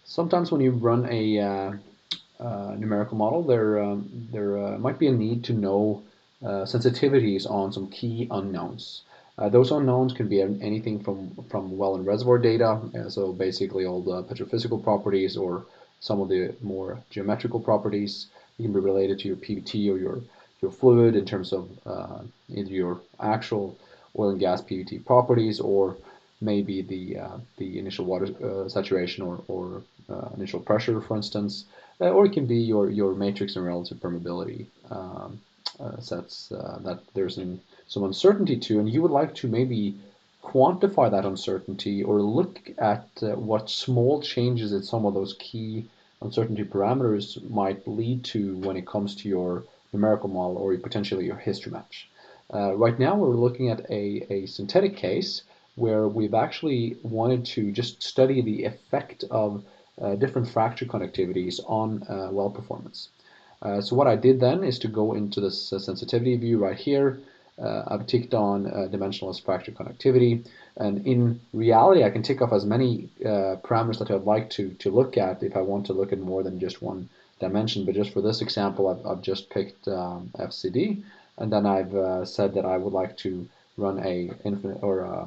Sometimes when you run a numerical model, there might be a need to know sensitivities on some key unknowns. Those unknowns can be anything from well and reservoir data, so basically all the petrophysical properties or some of the more geometrical properties. It can be related to your PVT or your fluid in terms of either your actual oil and gas PVT properties or maybe the initial water saturation or initial pressure, for instance, or it can be your matrix and relative permeability sets that there's some uncertainty to, and you would like to maybe quantify that uncertainty or look at what small changes in some of those key uncertainty parameters might lead to when it comes to your numerical model or potentially your history match. Right now, we're looking at a synthetic case where we've actually wanted to just study the effect of different fracture conductivities on well performance. So what I did then is to go into this sensitivity view right here. I've ticked on dimensionless fracture conductivity, and in reality I can tick off as many parameters that I'd like to look at if I want to look at more than just one dimension, but just for this example I've just picked FCD, and then I've said that I would like to run a infinite or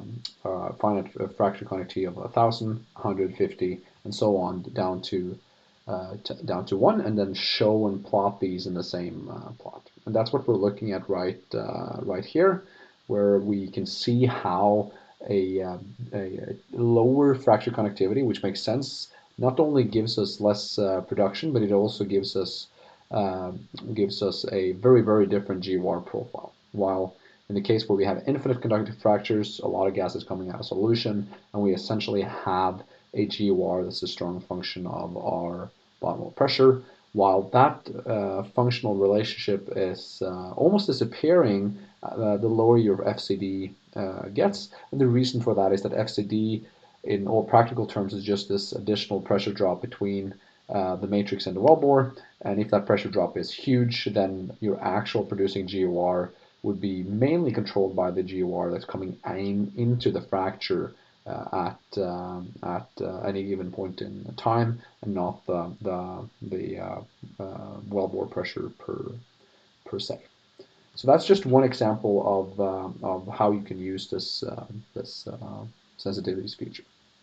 finite fracture conductivity of 1,000, 150, and so on down to one, and then show and plot these in the same plot. And that's what we're looking at right here, where we can see how a lower fracture conductivity, which makes sense, not only gives us less production, but it also uh, gives us a very different GOR profile. While in the case where we have infinite conductive fractures, a lot of gas is coming out of solution, and we essentially have a GOR that's a strong function of our bottom hole pressure. While that functional relationship is almost disappearing, the lower your FCD gets. And the reason for that is that FCD, in all practical terms, is just this additional pressure drop between the matrix and the wellbore. And if that pressure drop is huge, then your actual producing GOR would be mainly controlled by the GOR that's coming into the fracture at any given point in time, and not the wellbore pressure per se. So that's just one example of how you can use this sensitivities feature.